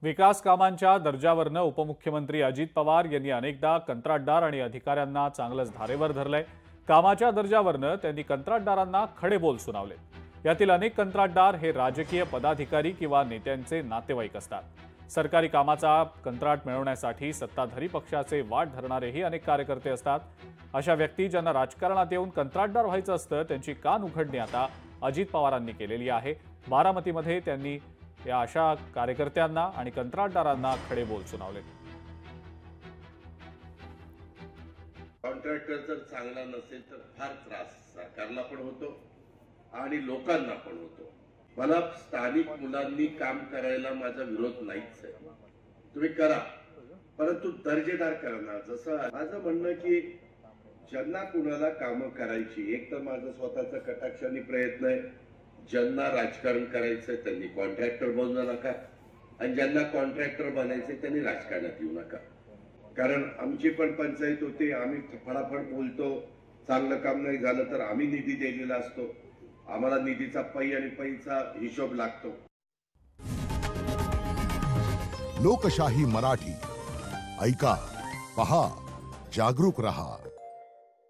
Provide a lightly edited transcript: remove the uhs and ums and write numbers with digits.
विकास कामांच्या दर्जावरनं उपमुख्यमंत्री अजित पवार यांनी अनेकदा कंत्राटदार आणि अधिकाऱ्यांना चांगलंच धारेवर धरलंय। कामाच्या दर्जावरनं त्यांनी कंत्राटदारांना खडे बोल सुनावले। यातील अनेक कंत्राटदार हे राजकीय पदाधिकारी किंवा नेत्यांचे नातेवाईक असतात। सरकारी कामाचा कंत्राट मिळवण्यासाठी सत्ताधारी पक्षाचे वाट धरणारेही अनेक कार्यकर्ते असतात। अशा व्यक्ती ज्यांना राजकारणात येऊन कंत्राटदार व्हायचं असतं त्यांची कान उघडणी आता अजित पवारांनी केलेली आहे। बारामतीमध्ये त्यांनी या अशा कार्यकर्त्यांना आणि कंत्राटदारांना खडे बोल सुनावले। कॉन्ट्रॅक्टर जर चांगला नसेल तर फार त्रास सरकारला पण होतो आणि लोकांना पण होतो। मला स्थानिक मुलांनी काम करायला माझा विरोध नाहीच आहे, तुम्ही करा, परंतु दर्जेदार करा ना। जसं माझं म्हणणं की ज्यांना कुणाला कामं करायची, एक तर माझं स्वतःचा कटाक्षाने प्रयत्न आहे, ज्यांना राजकारण करायचंय त्यांनी कॉन्ट्रॅक्टर बनू नका आणि ज्यांना कॉन्ट्रॅक्टर बनायचंय त्यांनी राजकारणात येऊ नका। कारण आमची पण पंचायत होते, आम्ही फटाफट बोलतो, चांगलं काम नाही झालं तर आम्ही निधी दिलेला असतो, आम्हाला निधीचा पै आणि पैचा हिशोब लागतो। लोकशाही मराठी ऐका, पहा, जागरूक रहा।